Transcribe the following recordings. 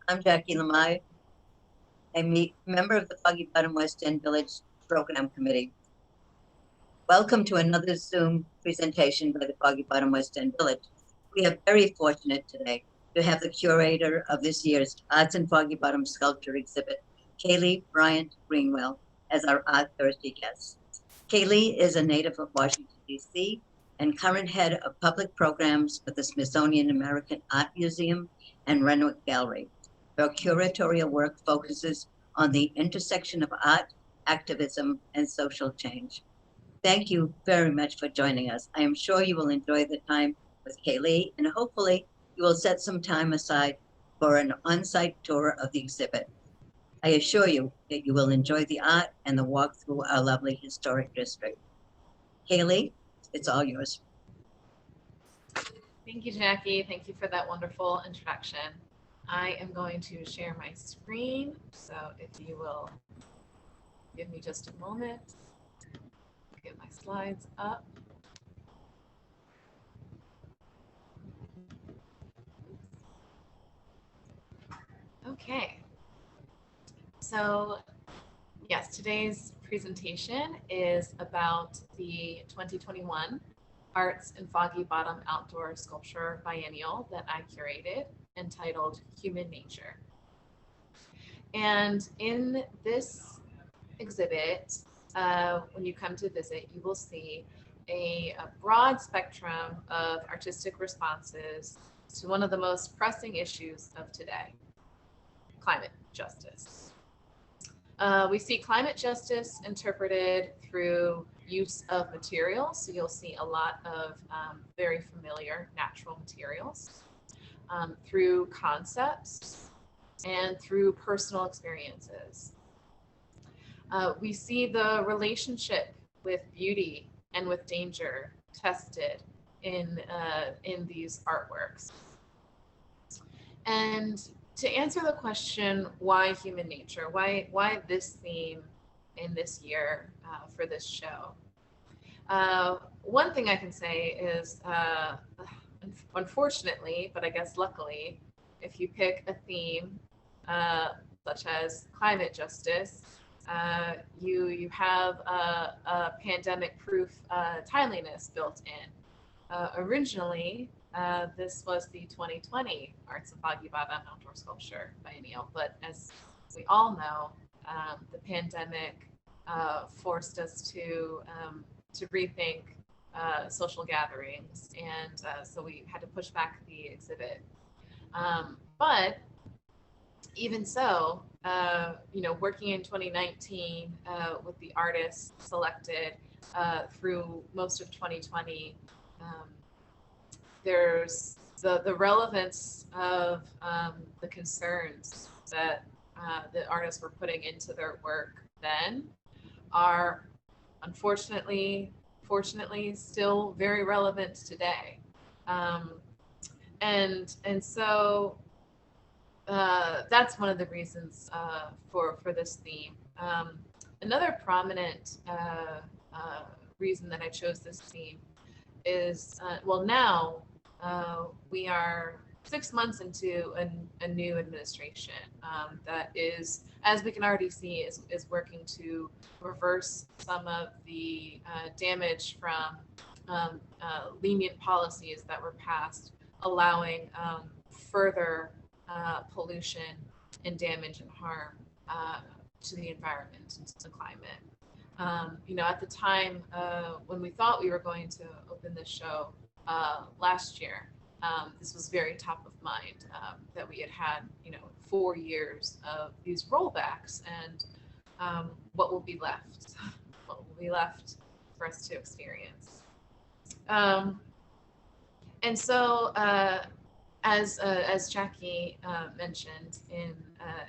I'm Jackie Lamai, a member of the Foggy Bottom West End Village Program Committee. Welcome to another Zoom presentation by the Foggy Bottom West End Village. We are very fortunate today to have the curator of this year's Arts in Foggy Bottom Sculpture exhibit, Kayleigh Bryant-Greenwell, as our Art Thursday guest. Kayleigh is a native of Washington, D.C., and current head of public programs with the Smithsonian American Art Museum and Renwick Gallery. Her curatorial work focuses on the intersection of art, activism, and social change. Thank you very much for joining us. I am sure you will enjoy the time with Kayleigh, and hopefully you will set some time aside for an on-site tour of the exhibit. I assure you that you will enjoy the art and the walk through our lovely historic district. Kayleigh, it's all yours. Thank you, Jackie. Thank you for that wonderful introduction. I am going to share my screen, so if you will give me just a moment, get my slides up. Okay, so yes, today's presentation is about the 2021 Arts in Foggy Bottom Outdoor Sculpture Biennial that I curated, entitled Human Nature. And in this exhibit, when you come to visit, you will see a broad spectrum of artistic responses to one of the most pressing issues of today, climate justice. We see climate justice interpreted through use of materials. So you'll see a lot of very familiar natural materials, through concepts, and through personal experiences. We see the relationship with beauty and with danger tested in these artworks. And to answer the question, why human nature? Why this theme in this year for this show? One thing I can say is, unfortunately, but I guess luckily, if you pick a theme such as climate justice, you have a pandemic-proof timeliness built in. Originally, this was the 2020 Arts of Foggy Bottom Outdoor Sculpture Biennial, but as we all know, the pandemic forced us to rethink social gatherings, and so we had to push back the exhibit. But even so, working in 2019 with the artists selected through most of 2020, there's the relevance of the concerns that the artists were putting into their work then are unfortunately, fortunately, still very relevant today. And so that's one of the reasons for this theme. Another prominent reason that I chose this theme is, now we are 6 months into a new administration that is, as we can already see, is working to reverse some of the damage from lenient policies that were passed, allowing further pollution and damage and harm to the environment and to the climate. At the time when we thought we were going to open this show last year, this was very top of mind, that we had 4 years of these rollbacks, and what will be left? What will be left for us to experience? And so, as Jackie mentioned in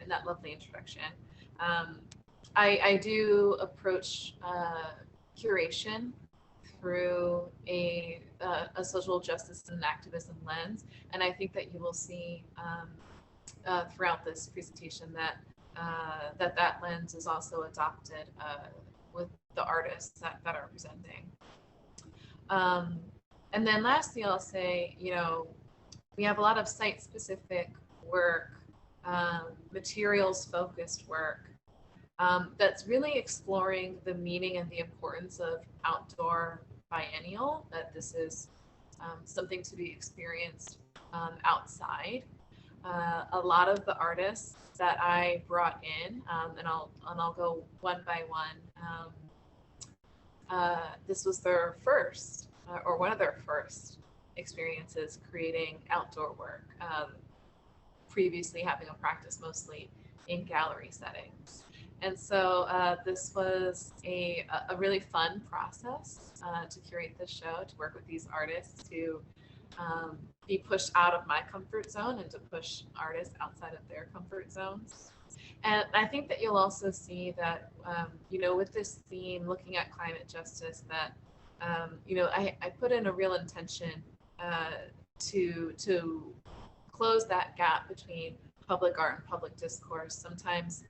that lovely introduction, I do approach curation through a social justice and activism lens, and I think that you will see throughout this presentation that that lens is also adopted with the artists that are presenting. And then lastly, I'll say, we have a lot of site-specific work materials-focused work that's really exploring the meaning and the importance of outdoor biennial, that this is something to be experienced outside. A lot of the artists that I brought in, and I'll go one by one. This was their first, or one of their first experiences creating outdoor work, previously having a practice mostly in gallery settings. And so this was a really fun process to curate this show, to work with these artists, to be pushed out of my comfort zone and to push artists outside of their comfort zones. And I think that you'll also see that, with this theme, looking at climate justice, that, I put in a real intention to close that gap between public art and public discourse. Sometimes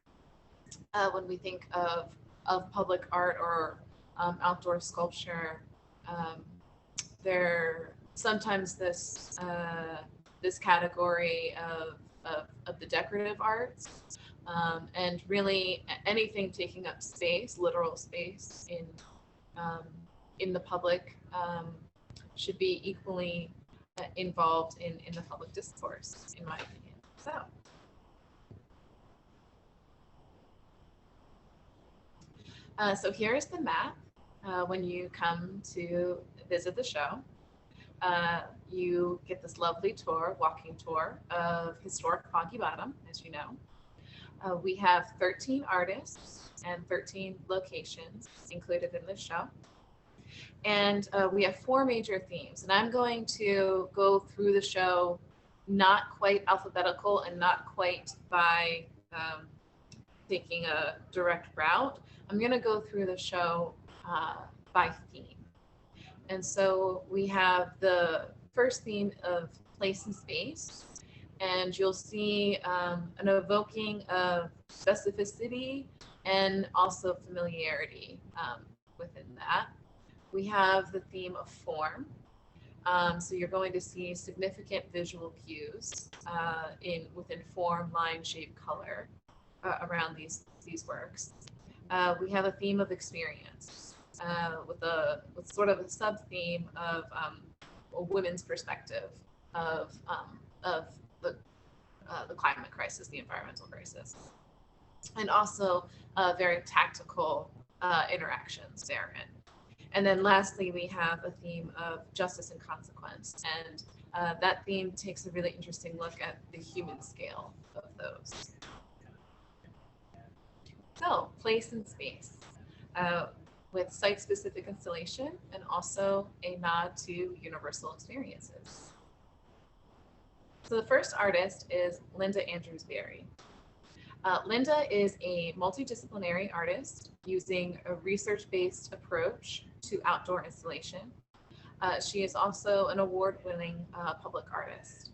when we think of public art or outdoor sculpture, there sometimes this category of the decorative arts, and really anything taking up space, literal space in the public, should be equally involved in the public discourse, in my opinion. So here's the map when you come to visit the show. You get this lovely walking tour of historic Foggy Bottom, as you know. We have 13 artists and 13 locations included in the show. And we have 4 major themes. And I'm going to go through the show not quite alphabetical and not quite by taking a direct route. I'm going to go through the show by theme. And so we have the first theme of place and space, and you'll see an evoking of specificity and also familiarity within that. We have the theme of form. So you're going to see significant visual cues within form, line, shape, color around these works. We have a theme of experience with sort of a sub-theme of a women's perspective of the climate crisis, the environmental crisis, and also very tactical interactions therein. And then lastly, we have a theme of justice and consequence, and that theme takes a really interesting look at the human scale of those. So, place and space, with site-specific installation and also a nod to universal experiences. So the first artist is Linda Andrews-Berry. Linda is a multidisciplinary artist using a research-based approach to outdoor installation. She is also an award-winning public artist.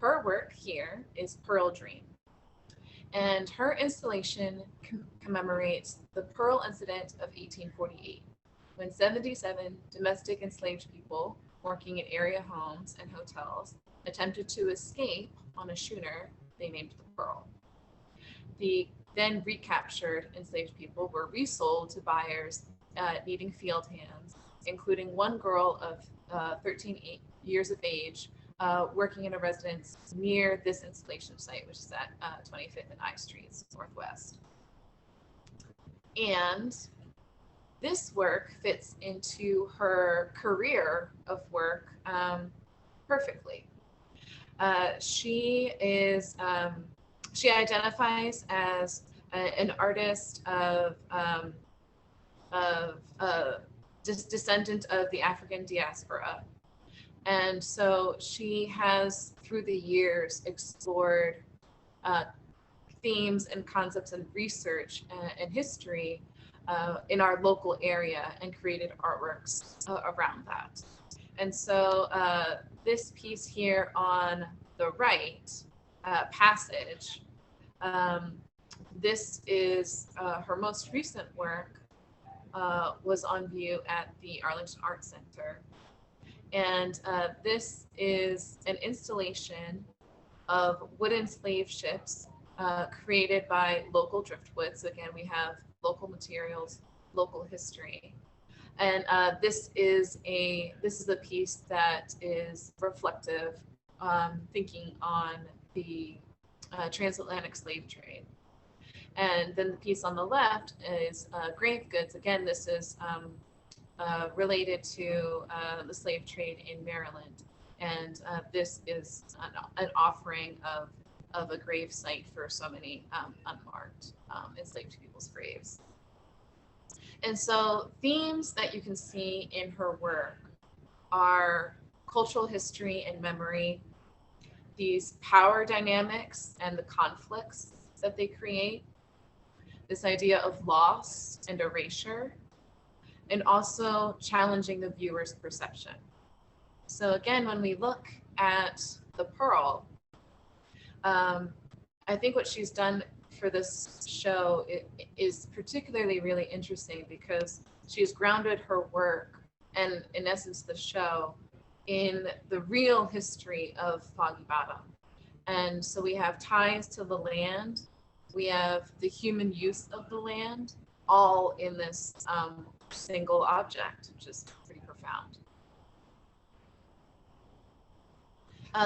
Her work here is Pearl Dream. And her installation commemorates the Pearl Incident of 1848, when 77 domestic enslaved people working in area homes and hotels attempted to escape on a schooner they named the Pearl. The then recaptured enslaved people were resold to buyers needing field hands, including one girl of 13 years of age working in a residence near this installation site, which is at 25th and I Streets Northwest. And this work fits into her career of work perfectly. She identifies as an artist of descendant of the African diaspora. And so she has, through the years, explored themes and concepts and research and history in our local area and created artworks around that. And so this piece here on the right, Passage, this is her most recent work, was on view at the Arlington Art Center. And this is an installation of wooden slave ships created by local driftwood. So again, we have local materials, local history. And this is a piece that is reflective, thinking on the transatlantic slave trade. And then the piece on the left is grave goods. Again, this is related to the slave trade in Maryland. And this is an offering of a grave site for so many unmarked enslaved people's graves. And so themes that you can see in her work are cultural history and memory, these power dynamics and the conflicts that they create, this idea of loss and erasure, and also challenging the viewer's perception. So again, when we look at the pearl, I think what she's done for this show is particularly really interesting because she's grounded her work and, in essence, the show in the real history of Foggy Bottom. And so we have ties to the land, we have the human use of the land, all in this single object, which is pretty profound.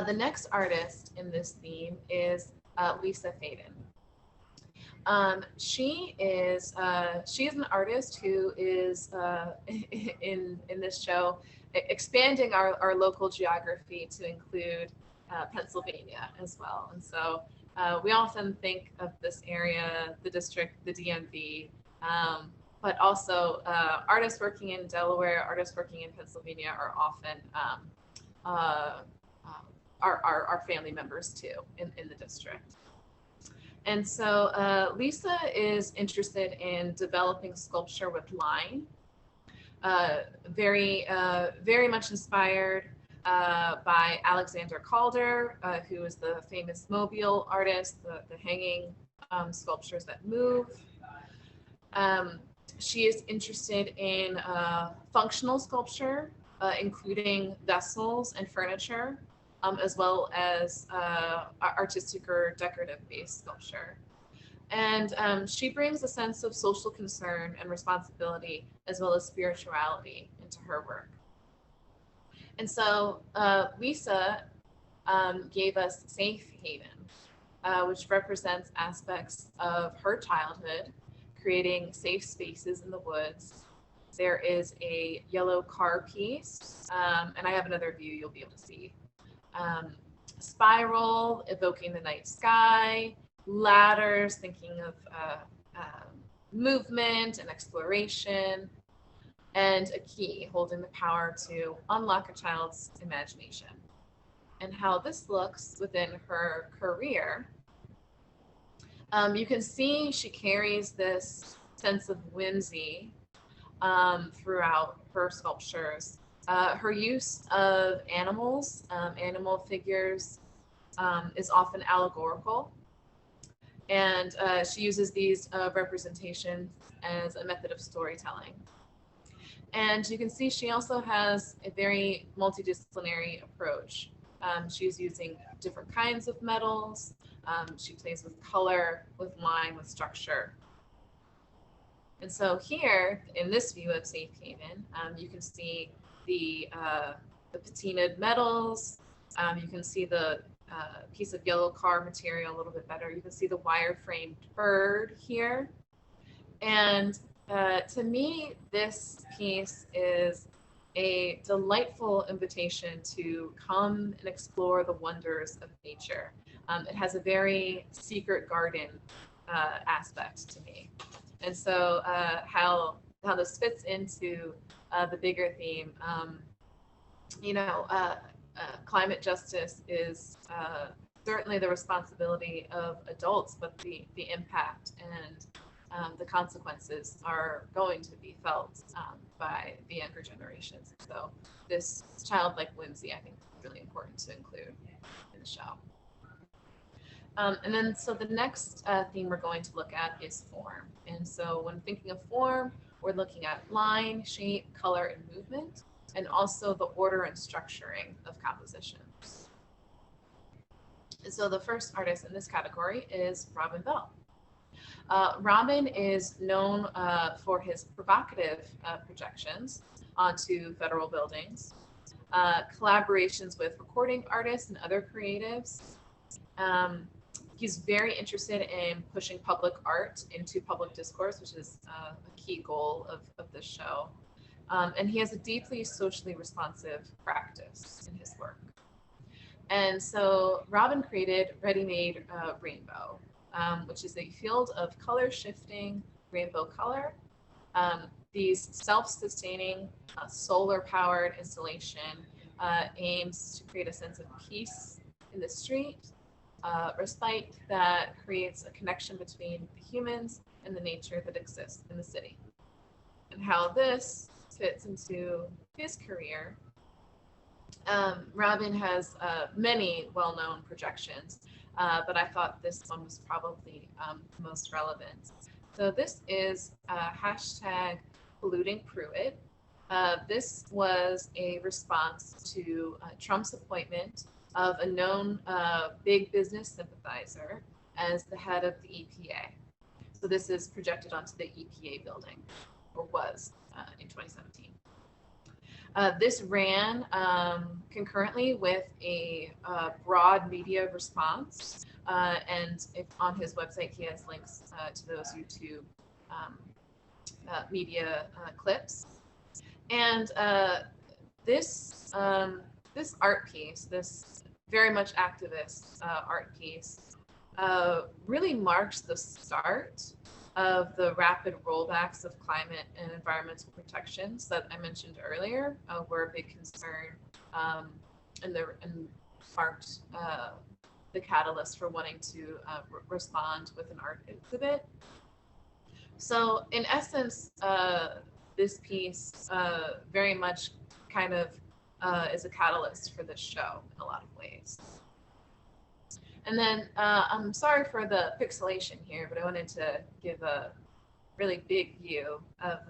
The next artist in this theme is Lisa Faden. She is an artist who is in this show expanding our local geography to include Pennsylvania as well. And so we often think of this area, the district, the DMV, but also artists working in Delaware, artists working in Pennsylvania are often our family members too in the district. And so Lisa is interested in developing sculpture with line, very much inspired by Alexander Calder, who is the famous Mobile artist, the hanging sculptures that move. She is interested in functional sculpture, including vessels and furniture, as well as artistic or decorative-based sculpture. And she brings a sense of social concern and responsibility, as well as spirituality, into her work. And so Lisa gave us Safe Haven, which represents aspects of her childhood, creating safe spaces in the woods. There is a yellow car piece, and I have another view you'll be able to see. Spiral, evoking the night sky, ladders, thinking of movement and exploration, and a key holding the power to unlock a child's imagination. And how this looks within her career, you can see she carries this sense of whimsy throughout her sculptures. Her use of animals, animal figures, is often allegorical. And she uses these representations as a method of storytelling. And you can see she also has a very multidisciplinary approach. She's using different kinds of metals. She plays with color, with line, with structure. And so here, in this view of Safe Haven, you can see the patinaed metals. You can see the piece of yellow car material a little bit better. You can see the wire-framed bird here. And to me, this piece is a delightful invitation to come and explore the wonders of nature. It has a very secret garden aspect to me. And so how this fits into the bigger theme, climate justice is certainly the responsibility of adults, but the impact and the consequences are going to be felt by the younger generations. So this childlike whimsy, I think, is really important to include in the show. And then, so the next theme we're going to look at is form. And so when thinking of form, we're looking at line, shape, color, and movement, and also the order and structuring of compositions. And so the first artist in this category is Robin Bell. Robin is known for his provocative projections onto federal buildings, collaborations with recording artists and other creatives. He's very interested in pushing public art into public discourse, which is a key goal of this show. And he has a deeply socially responsive practice in his work. And so Robin created Ready-Made Rainbow, which is a field of color shifting rainbow color. These self-sustaining solar-powered installation aims to create a sense of peace in the street, respite that creates a connection between the humans and the nature that exists in the city. And how this fits into his career. Robin has many well-known projections, but I thought this one was probably the most relevant. So this is hashtag polluting Pruitt. This was a response to Trump's appointment of a known big business sympathizer as the head of the EPA. So this is projected onto the EPA building, or was in 2017. This ran concurrently with a broad media response, and on his website he has links to those YouTube media clips. And this art piece, this very much activist art piece, really marks the start of the rapid rollbacks of climate and environmental protections that I mentioned earlier were a big concern and marked the catalyst for wanting to respond with an art exhibit. So in essence, this piece very much kind of is a catalyst for this show in a lot of ways. And then I'm sorry for the pixelation here, but I wanted to give a really big view of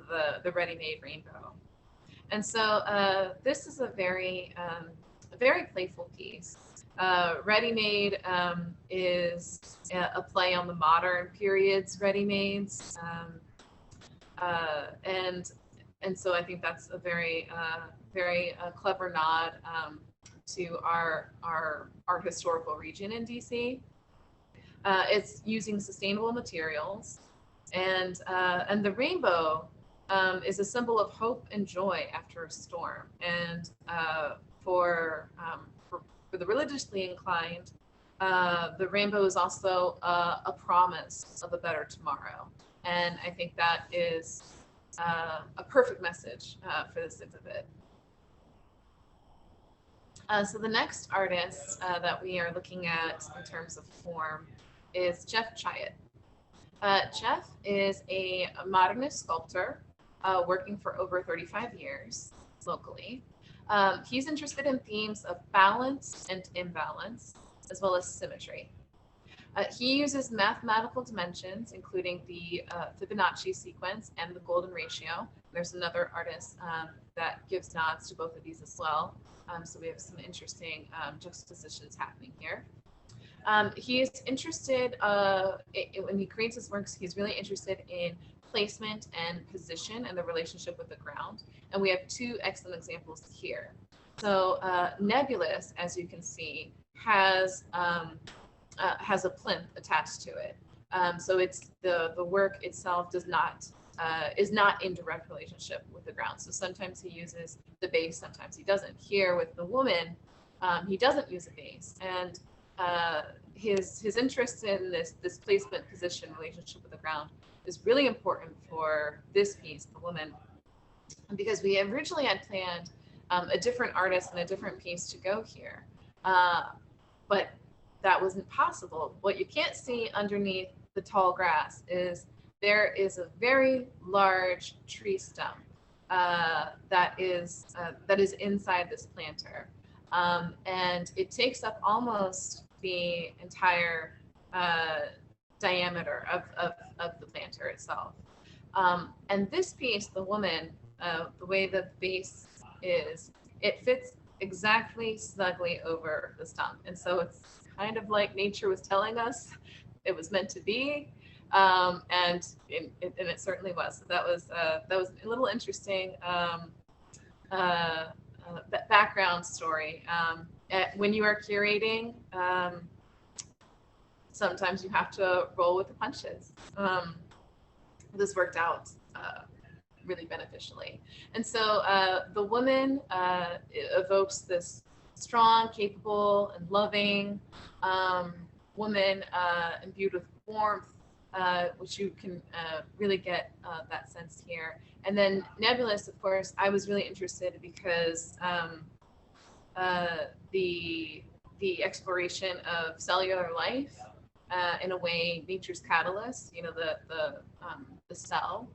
the Ready-Made Rainbow. And so this is a very playful piece. Ready-Made is a play on the modern period's ready-mades, and so I think that's a very clever nod to our historical region in DC. It's using sustainable materials, and the rainbow is a symbol of hope and joy after a storm. And for the religiously inclined, the rainbow is also a promise of a better tomorrow. And I think that is a perfect message for this exhibit. So the next artist that we are looking at in terms of form is Jeff Chayette. Jeff is a modernist sculptor working for over 35 years locally. He's interested in themes of balance and imbalance, as well as symmetry. He uses mathematical dimensions, including the Fibonacci sequence and the golden ratio. There's another artist that gives nods to both of these as well. So we have some interesting juxtapositions happening here. He is interested, when he creates his works, he's really interested in placement and position and the relationship with the ground. And we have two excellent examples here. So Nebulous, as you can see, has a plinth attached to it. So it's the work itself is not in direct relationship with the ground. So sometimes he uses the base, sometimes he doesn't. Here with the woman, he doesn't use a base, and his interest in this placement, position, relationship with the ground is really important for this piece, the woman, because we originally had planned a different artist and a different piece to go here, but that wasn't possible. What you can't see underneath the tall grass is there is a very large tree stump that is inside this planter, and it takes up almost the entire diameter of the planter itself. And this piece, the woman, the way the base is, it fits exactly snugly over the stump, and so kind of like nature was telling us it was meant to be. And it certainly was. So that was a little interesting background story. When you are curating, sometimes you have to roll with the punches. This worked out really beneficially. And so the woman evokes this strong, capable, and loving woman imbued with warmth, which you can really get that sense here. And then nebulous, of course, I was really interested because the exploration of cellular life, in a way, nature's catalyst, the cell.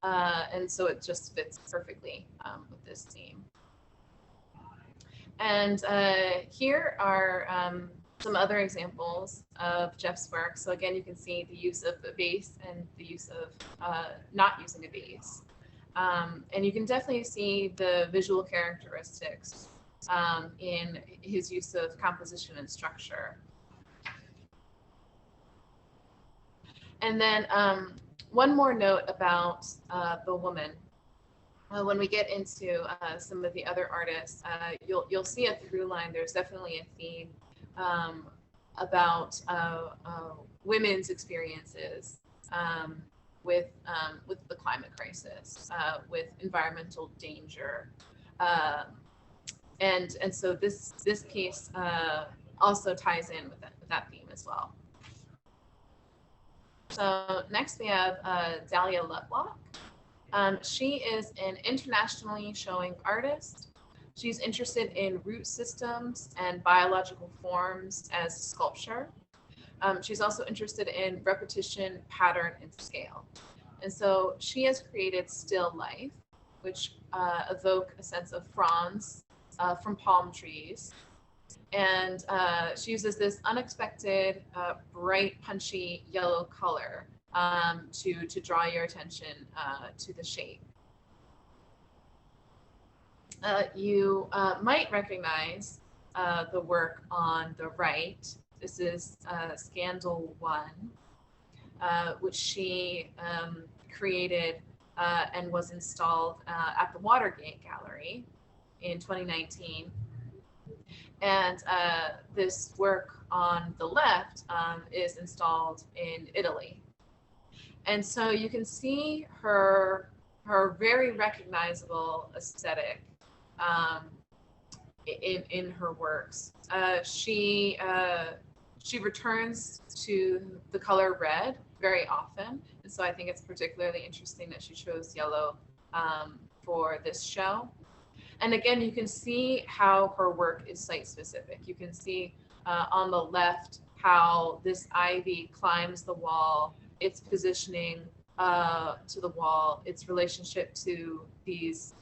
And so it just fits perfectly with this theme. And here are some other examples of Jeff's work. So again, you can see the use of a base and the use of not using a base. And you can definitely see the visual characteristics in his use of composition and structure. And then one more note about the woman. When we get into some of the other artists, you'll see a through line. There's definitely a theme about women's experiences with the climate crisis, with environmental danger, and so this piece also ties in with that theme as well. So next we have Dahlia Lutlock. She is an internationally showing artist. She's interested in root systems and biological forms as sculpture. She's also interested in repetition, pattern, and scale. And so she has created still life, which evoke a sense of fronds from palm trees. And she uses this unexpected, bright, punchy yellow color to draw your attention to the shape. You might recognize the work on the right. This is Scandal 1, which she created and was installed at the Watergate Gallery in 2019. And this work on the left is installed in Italy. And so you can see her very recognizable aesthetic in her works. She returns to the color red very often. And so I think it's particularly interesting that she chose yellow for this show. And again, you can see how her work is site specific. You can see on the left how this ivy climbs the wall, its positioning to the wall, its relationship to these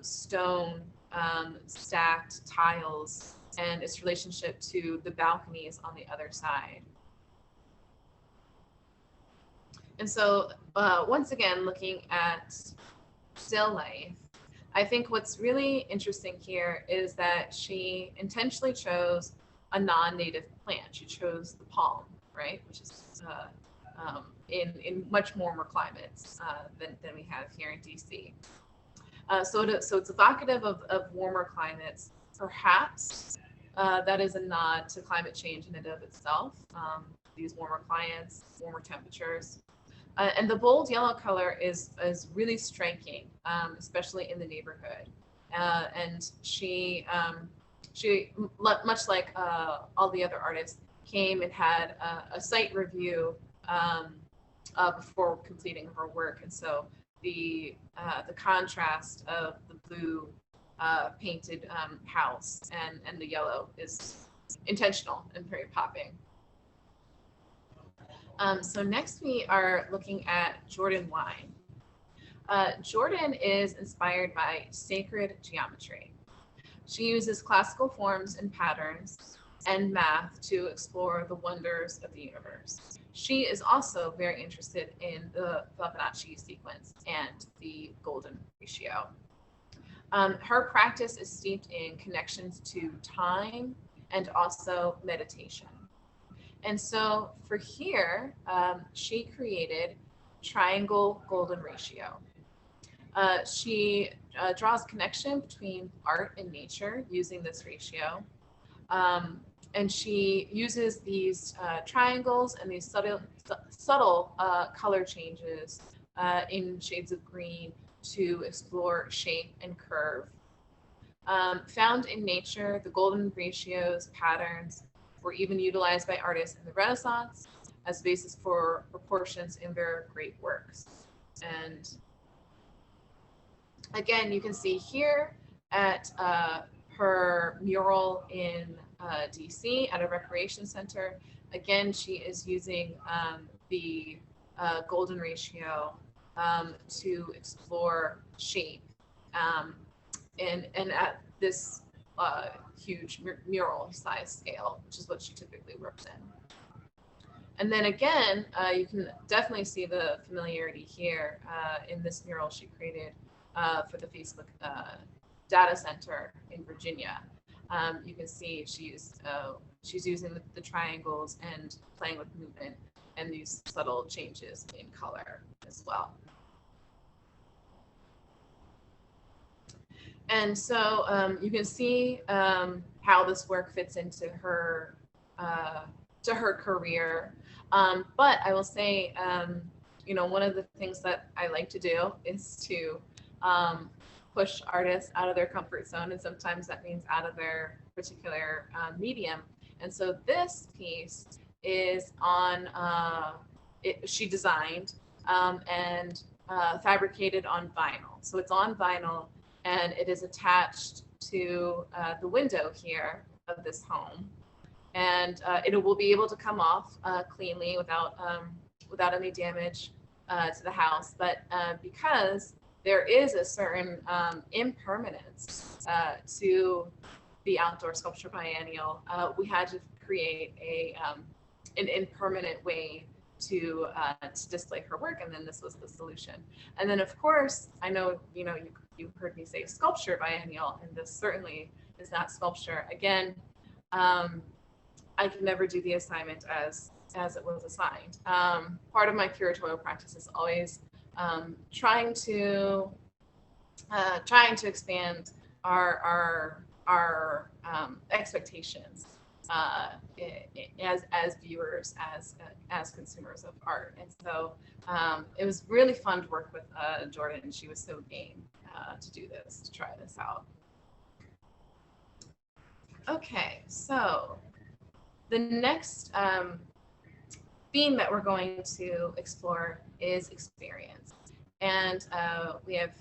stone stacked tiles, and its relationship to the balconies on the other side. And so once again, looking at still life, I think what's really interesting here is that she intentionally chose a non-native plant. She chose the palm, right, which is in much warmer climates than we have here in DC. So it's evocative of warmer climates. Perhaps that is a nod to climate change in and of itself. These warmer climates, warmer temperatures. And the bold yellow color is really striking, especially in the neighborhood. And she much like all the other artists, came and had a site review before completing her work. And so the contrast of the blue painted house and the yellow is intentional and very popping. So next we are looking at Jordan Wine. Jordan is inspired by sacred geometry. She uses classical forms and patterns and math to explore the wonders of the universe. She is also very interested in the Fibonacci sequence and the golden ratio. Her practice is steeped in connections to time and also meditation. And so for here, she created triangle golden ratio. She draws connection between art and nature using this ratio. And she uses these triangles and these subtle color changes in shades of green to explore shape and curve. Found in nature, the golden ratios patterns were even utilized by artists in the Renaissance as basis for proportions in their great works. And again, you can see here at her mural in DC at a recreation center. Again, she is using the golden ratio to explore shape and at this huge mural size scale, which is what she typically works in. And then again, you can definitely see the familiarity here in this mural she created for the Facebook data center in Virginia. You can see she's using the triangles and playing with movement and these subtle changes in color as well. And so you can see how this work fits into her career. But I will say, you know, one of the things that I like to do is to push artists out of their comfort zone, and sometimes that means out of their particular medium. And so this piece is on, she designed and fabricated on vinyl. So it's on vinyl, and it is attached to the window here of this home. And it will be able to come off cleanly without any damage to the house. But because there is a certain impermanence to the outdoor sculpture biennial, we had to create an impermanent way to display her work, and then this was the solution. And then, of course, I know you heard me say sculpture biennial, and this certainly is not sculpture. Again, I can never do the assignment as it was assigned. Part of my curatorial practice is always trying to expand our expectations as viewers, as consumers of art. And so it was really fun to work with Jordan. She was so game to do this, to try this out. Okay, so the next theme that we're going to explore is experience. And we have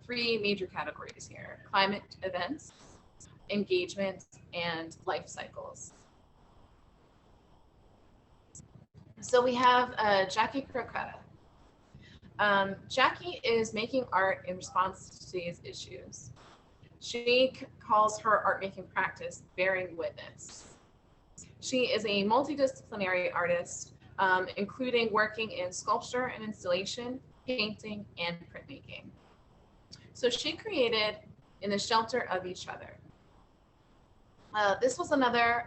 three major categories here: climate events, engagement, and life cycles. So we have Jackie Crocotta. Jackie is making art in response to today's issues. She calls her art making practice bearing witness. She is a multidisciplinary artist, including working in sculpture and installation, painting, and printmaking. So she created in the shelter of each other. This was another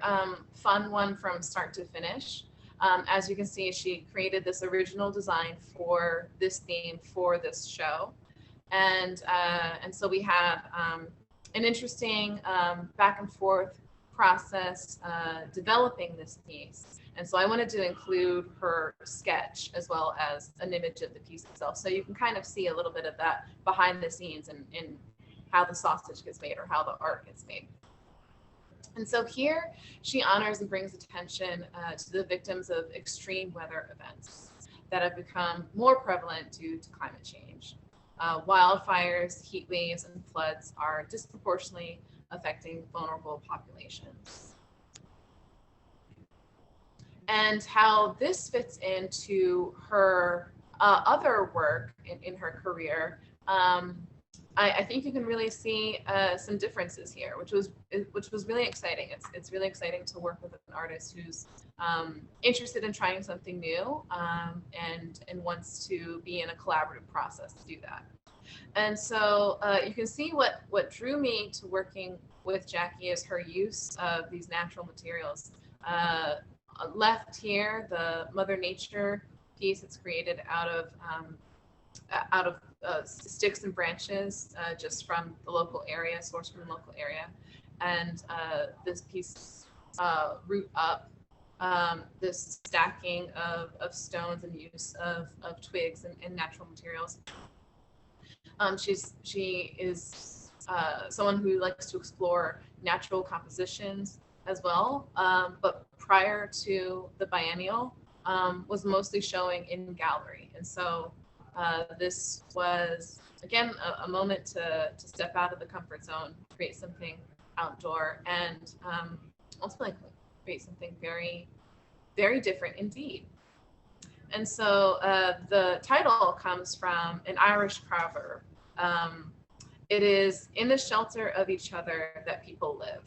fun one from start to finish. As you can see, she created this original design for this theme for this show. And so we have an interesting back and forth process developing this piece. And so I wanted to include her sketch as well as an image of the piece itself. So you can kind of see a little bit of that behind the scenes and how the sausage gets made or how the art gets made. And so here she honors and brings attention to the victims of extreme weather events that have become more prevalent due to climate change. Wildfires, heat waves, and floods are disproportionately affecting vulnerable populations. And how this fits into her other work in her career, I think you can really see some differences here, which was really exciting. It's really exciting to work with an artist who's interested in trying something new and wants to be in a collaborative process to do that. And so you can see what drew me to working with Jackie is her use of these natural materials. Left here, the Mother Nature piece, it's created out of sticks and branches, just from the local area, sourced from the local area. And this piece, Root Up, this stacking of stones and use of twigs and natural materials. She is someone who likes to explore natural compositions as well, but prior to the Biennial, was mostly showing in gallery. And so this was, again, a moment to step out of the comfort zone, create something outdoor, and ultimately create something very, very different indeed. And so the title comes from an Irish proverb. It is, "In the shelter of each other that people live."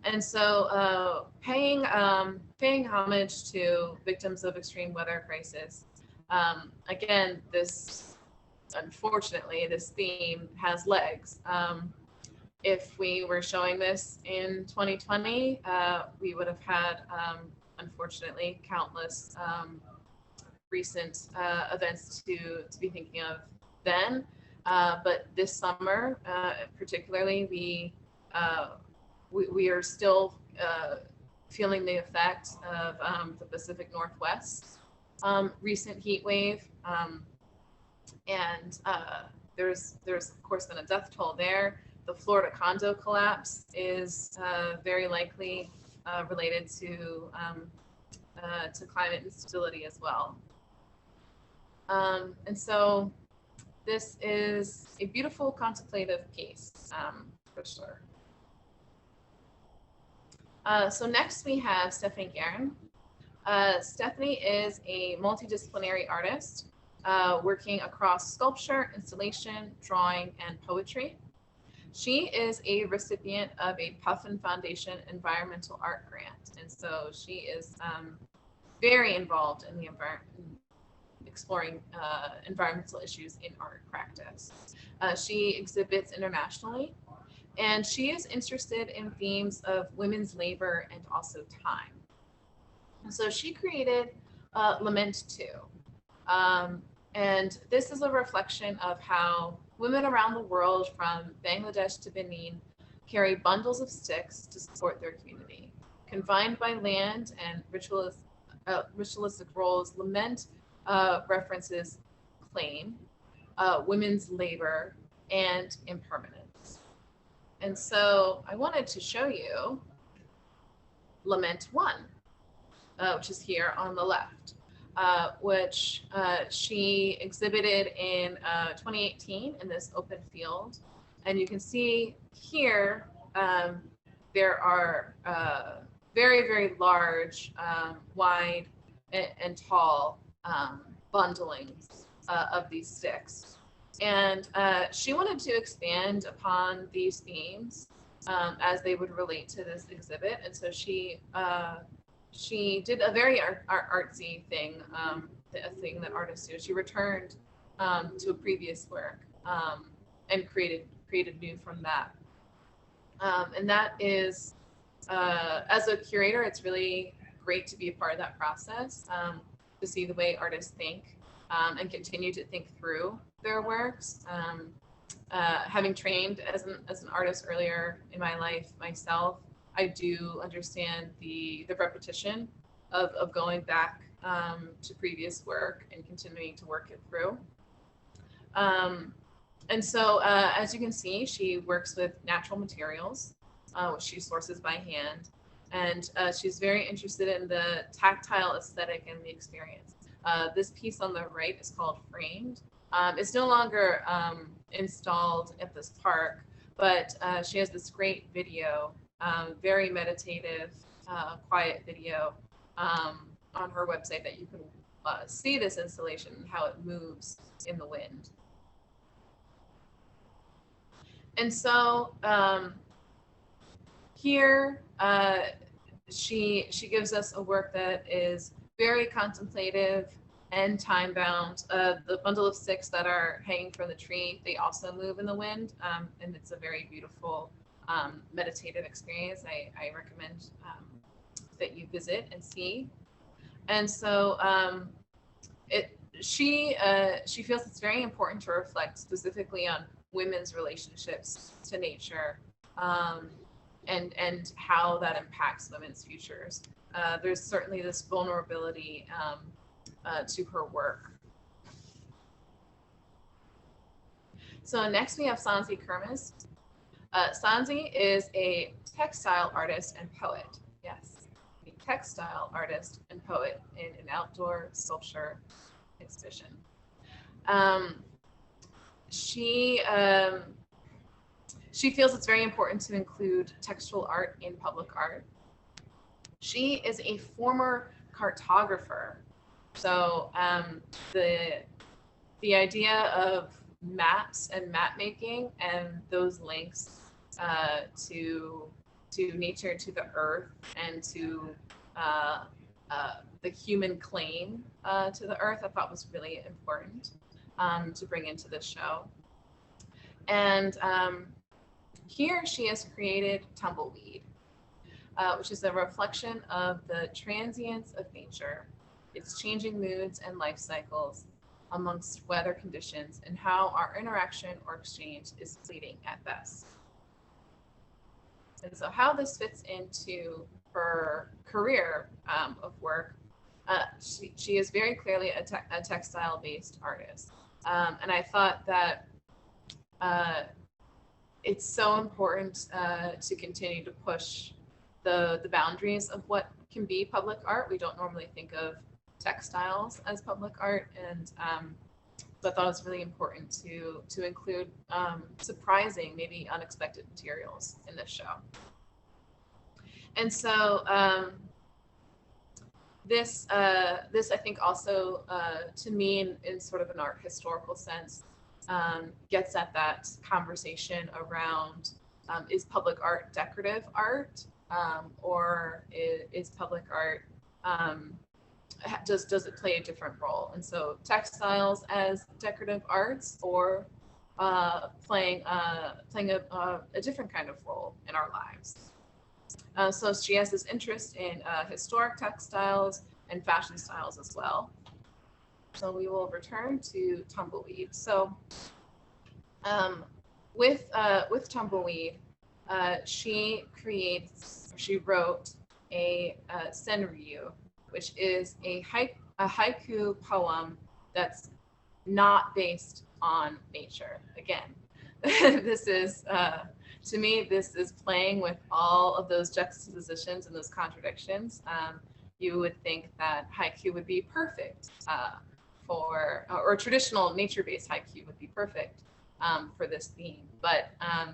And so paying homage to victims of extreme weather crisis. Again, unfortunately, this theme has legs. If we were showing this in 2020, we would have had, unfortunately, countless recent events to be thinking of then. But this summer, particularly, we are still feeling the effect of the Pacific Northwest recent heat wave, and there's of course been a death toll there. The Florida condo collapse is very likely related to climate instability as well. And so this is a beautiful contemplative piece, for sure. So next we have Stephanie Guerin. Stephanie is a multidisciplinary artist working across sculpture, installation, drawing, and poetry. She is a recipient of a Puffin Foundation Environmental Art Grant, and so she is very involved in the exploring environmental issues in art practice. She exhibits internationally, and she is interested in themes of women's labor and also time. So she created Lament 2. And this is a reflection of how women around the world, from Bangladesh to Benin, carry bundles of sticks to support their community. Confined by land and ritualistic roles, Lament references claim, women's labor, and impermanence. And so I wanted to show you Lament 1, which is here on the left, which she exhibited in 2018 in this open field. And you can see here there are very, very large, wide, and tall bundlings of these sticks. And she wanted to expand upon these themes as they would relate to this exhibit. And so she did a very artsy thing, a thing that artists do. She returned to a previous work and created new from that. And that is, as a curator, it's really great to be a part of that process, to see the way artists think and continue to think through their works. Having trained as an artist earlier in my life myself, I do understand the repetition of going back to previous work and continuing to work it through. And so, as you can see, she works with natural materials, which she sources by hand. And she's very interested in the tactile aesthetic and the experience. This piece on the right is called Framed. It's no longer installed at this park, but she has this great video, very meditative, quiet video on her website that you can see this installation and how it moves in the wind. And so here she gives us a work that is very contemplative and time-bound. The bundle of sticks that are hanging from the tree, they also move in the wind, and it's a very beautiful meditative experience I recommend that you visit and see. And so she feels it's very important to reflect specifically on women's relationships to nature, and how that impacts women's futures. There's certainly this vulnerability to her work. So next we have Sanzi Kermes. Sanzi is a textile artist and poet. Yes, a textile artist and poet in an outdoor sculpture exhibition. She feels it's very important to include textual art in public art. She is a former cartographer. So the idea of maps and map making and those links to nature, to the earth, and to the human claim to the earth, I thought was really important to bring into the show. And here she has created Tumbleweed, which is a reflection of the transience of nature, its changing moods and life cycles amongst weather conditions, and how our interaction or exchange is fleeting at best. And so how this fits into her career of work, she is very clearly a textile-based artist. And I thought that it's so important to continue to push the boundaries of what can be public art. We don't normally think of textiles as public art, and so I thought it was really important to include surprising, maybe unexpected materials in this show. And so this I think also to me in sort of an art historical sense gets at that conversation around is public art decorative art, or is public art does it play a different role? And so textiles as decorative arts, or playing a different kind of role in our lives. So she has this interest in historic textiles and fashion styles as well. So we will return to Tumbleweed. So with Tumbleweed, she wrote a senryu, which is a haiku poem that's not based on nature. Again, this is, to me, this is playing with all of those juxtapositions and those contradictions. You would think that haiku would be perfect or traditional nature-based haiku would be perfect for this theme. But I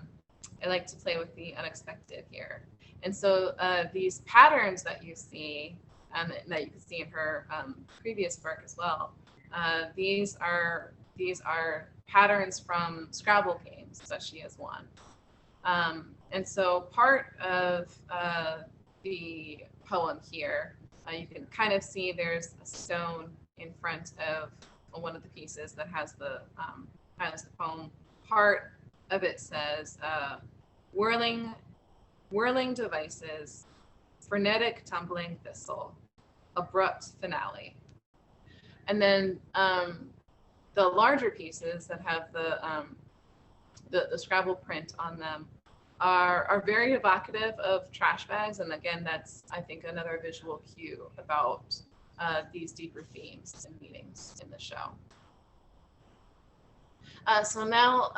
like to play with the unexpected here. And so these patterns that you see, that you can see in her previous work as well, these are patterns from Scrabble games that she has won. And so part of the poem here, you can kind of see there's a stone in front of one of the pieces that has the poem. Part of it says, whirling devices, frenetic tumbling thistle, abrupt finale. And then the larger pieces that have the Scrabble print on them are very evocative of trash bags. And again, that's, I think, another visual cue about these deeper themes and meanings in the show. So now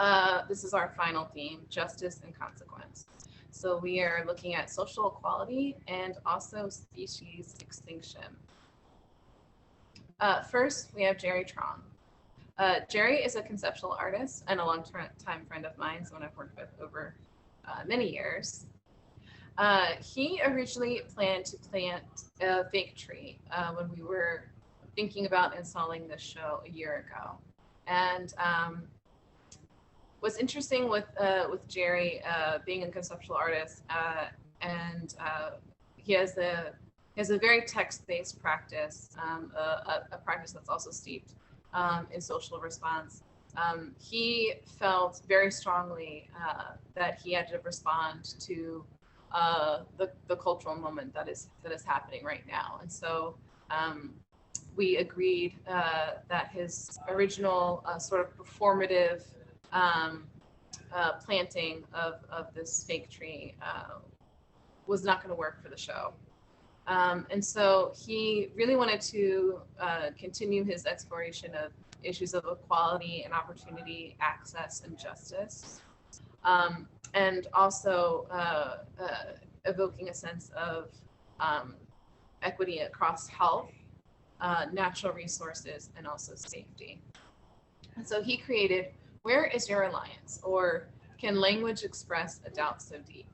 this is our final theme, justice and consequence. So we are looking at social equality and also species extinction. First, we have Jerry Trong. Jerry is a conceptual artist and a long-time friend of mine, someone I've worked with over many years. He originally planned to plant a fake tree when we were thinking about installing this show a year ago. And what's interesting with Jerry being a conceptual artist, and he has a very text-based practice, a practice that's also steeped in social response. he felt very strongly that he had to respond to the cultural moment that is happening right now. And so we agreed that his original sort of performative planting of this fake tree was not going to work for the show. And so he really wanted to continue his exploration of issues of equality and opportunity, access, and justice, and also evoking a sense of equity across health, natural resources, and also safety. And so he created Where is Your Alliance? Or Can Language Express a Doubt So Deep?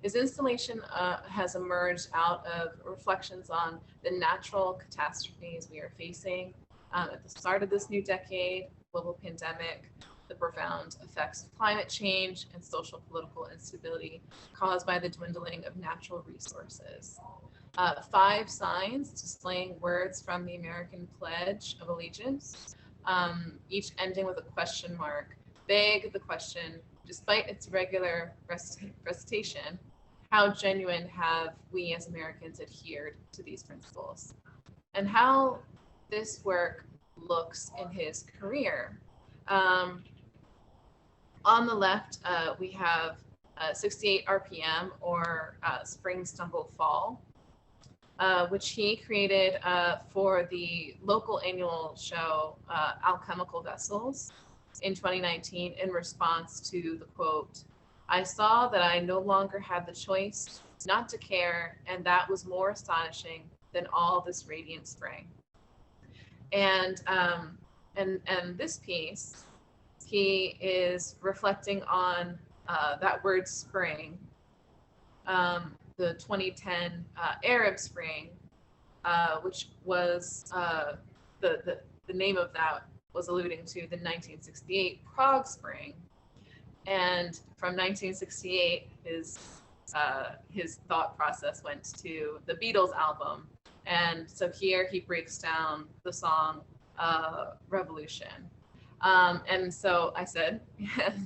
His installation has emerged out of reflections on the natural catastrophes we are facing at the start of this new decade, global pandemic, the profound effects of climate change, and social political instability caused by the dwindling of natural resources. 5 signs displaying words from the American Pledge of Allegiance, each ending with a question mark, beg the question, despite its regular recitation, how genuine have we as Americans adhered to these principles? And how this work looks in his career. On the left, we have 68 RPM, or Spring, Stumble, Fall, which he created for the local annual show, Alchemical Vessels, in 2019 in response to the quote, "I saw that I no longer had the choice not to care, and that was more astonishing than all this radiant spring." And this piece, he is reflecting on that word spring, the 2010 Arab Spring, which was the name of that was alluding to the 1968 Prague Spring. And from 1968, his thought process went to the Beatles album. And so here he breaks down the song Revolution. And so I said,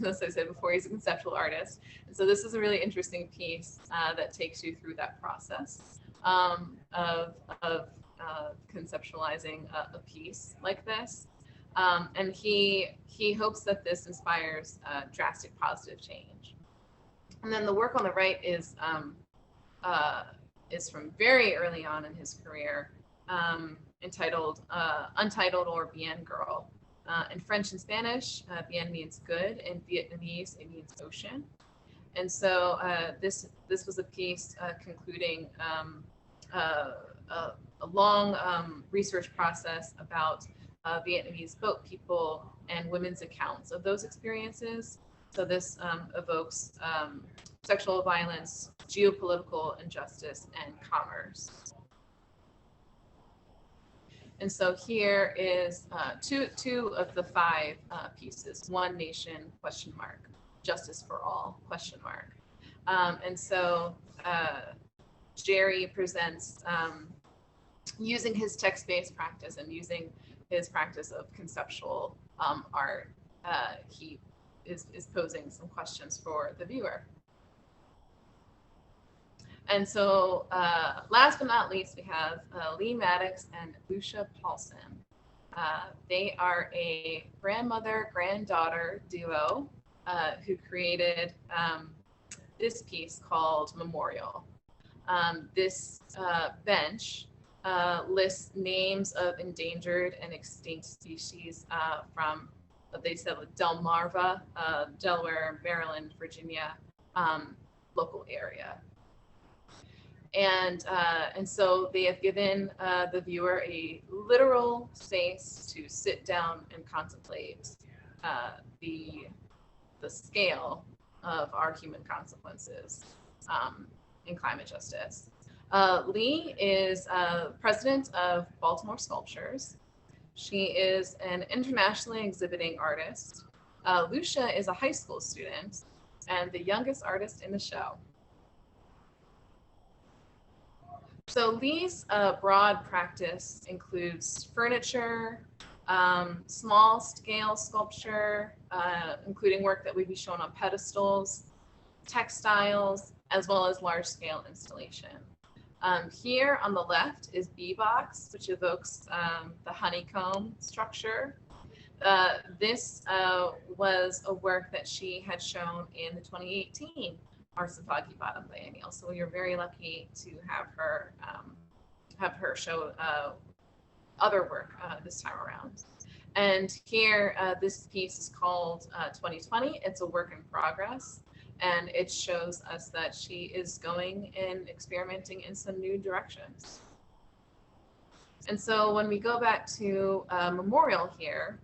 as I said before, he's a conceptual artist. And so this is a really interesting piece that takes you through that process of conceptualizing a piece like this. And he hopes that this inspires drastic positive change. And then the work on the right is from very early on in his career, entitled Untitled, or Bien Girl. In French and Spanish, Bien means good. In Vietnamese, it means ocean. And so this was a piece concluding a long research process about Vietnamese boat people and women's accounts of those experiences. So this evokes sexual violence, geopolitical injustice, and commerce. And so here is two of the 5 pieces: One Nation, ? Justice for All, ? And so Jerry presents, using his text-based practice and using his practice of conceptual art, he is posing some questions for the viewer. And so last but not least, we have Lee Maddox and Lucia Paulsen. They are a grandmother-granddaughter duo who created this piece called Memorial. This bench lists names of endangered and extinct species from, they said, Delmarva, Delaware, Maryland, Virginia, local area. And so they have given the viewer a literal space to sit down and contemplate the scale of our human consequences in climate justice. Lee is president of Baltimore Sculptures. She is an internationally exhibiting artist. Lucia is a high school student and the youngest artist in the show. So Lee's broad practice includes furniture, small scale sculpture, including work that would be shown on pedestals, textiles, as well as large scale installation. Here on the left is B-Box, which evokes the honeycomb structure. This was a work that she had shown in the 2018 Arts and Foggy Bottom Biennial. So we were very lucky to have her show other work this time around. And here, this piece is called 2020. It's a work in progress. And it shows us that she is going and experimenting in some new directions. And so when we go back to Memorial here,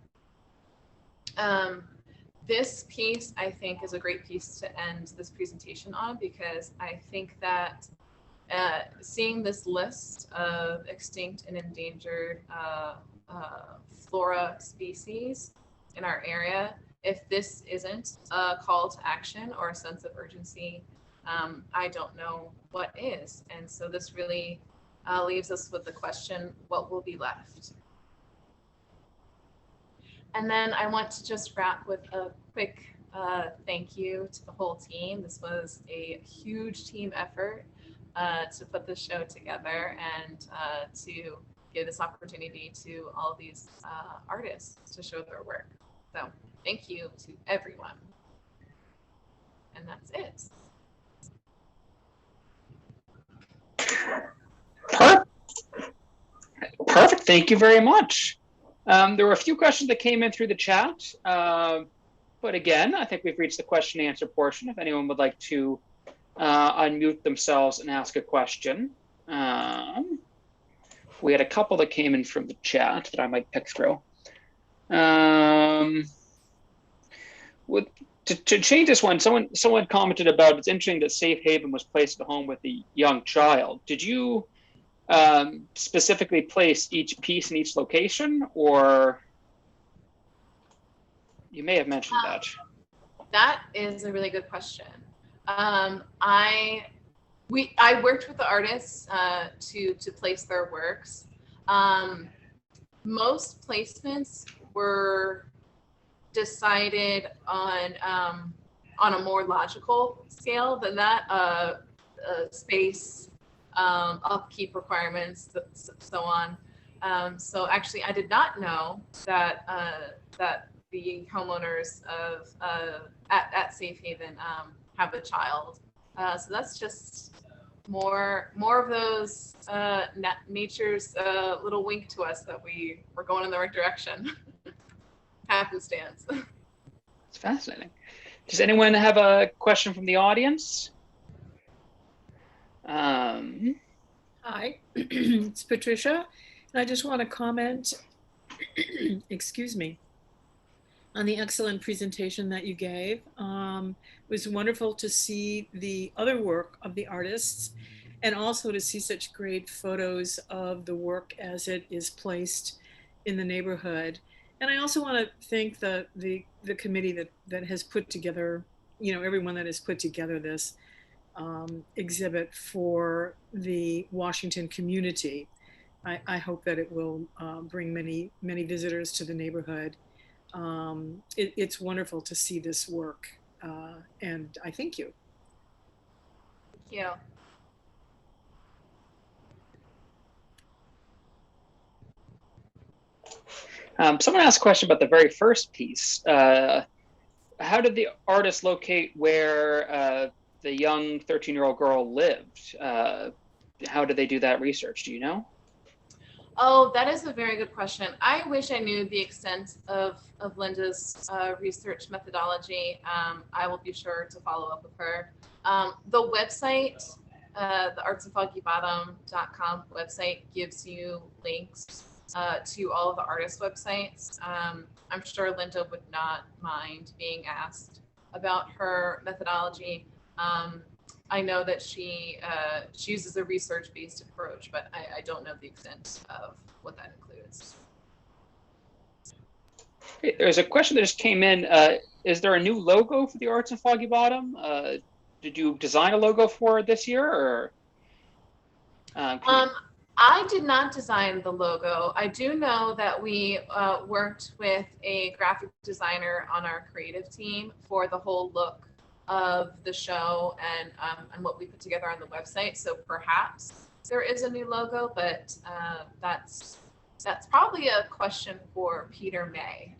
this piece, I think, is a great piece to end this presentation on, because I think that seeing this list of extinct and endangered flora species in our area, if this isn't a call to action or a sense of urgency, I don't know what is. And so this really leaves us with the question, what will be left? And then I want to just wrap with a quick thank you to the whole team. This was a huge team effort to put this show together and to give this opportunity to all these artists to show their work. So thank you to everyone. And that's it. Perfect. Thank you very much. There were a few questions that came in through the chat. But again, I think we've reached the question and answer portion. If anyone would like to unmute themselves and ask a question. We had a couple that came in from the chat that I might pick through. To change this one, someone commented about, it's interesting that Safe Haven was placed at home with a young child. Did you specifically place each piece in each location, or you may have mentioned that? That is a really good question. I worked with the artists to place their works. Most placements were decided on a more logical scale than that, space, upkeep requirements, so on. So actually, I did not know that that the homeowners of at Safe Haven have a child. So that's just more of those nature's little wink to us that we're going in the right direction. Happenstance. It's fascinating. Does anyone have a question from the audience? Hi, it's Patricia, and I just want to comment, excuse me, on the excellent presentation that you gave. It was wonderful to see the other work of the artists, and also to see such great photos of the work as it is placed in the neighborhood. And I also want to thank the committee that has put together, everyone that has put together this exhibit for the Washington community. I hope that it will bring many visitors to the neighborhood. It's wonderful to see this work, and I thank you. Thank you. Someone asked a question about the very first piece. How did the artist locate where the young 13-year-old girl lived? How did they do that research? Do you know? Oh, that is a very good question. I wish I knew the extent of Linda's research methodology. I will be sure to follow up with her. The website, the artsandfoggybottom.com website, gives you links to all of the artist websites. I'm sure Linda would not mind being asked about her methodology. I know that she uses a research-based approach, but I don't know the extent of what that includes. There's a question that just came in. Is there a new logo for the Arts in Foggy Bottom? Did you design a logo for it this year, or? I did not design the logo. I do know that we worked with a graphic designer on our creative team for the whole look of the show and what we put together on the website. So perhaps there is a new logo, but that's probably a question for Peter May.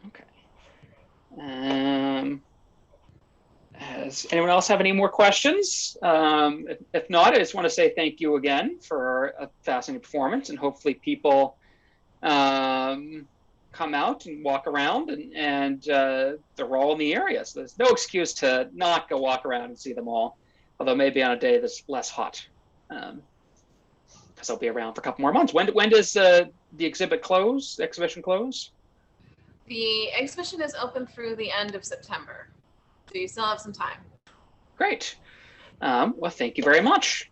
Okay. Does anyone else have any more questions? If not, I just want to say thank you again for a fascinating performance, and hopefully people come out and walk around, and they're all in the area. So there's no excuse to not go walk around and see them all, although maybe on a day that's less hot, because I'll be around for a couple more months. When does the exhibition close? The exhibition is open through the end of September, so you still have some time. Great. Well, thank you very much.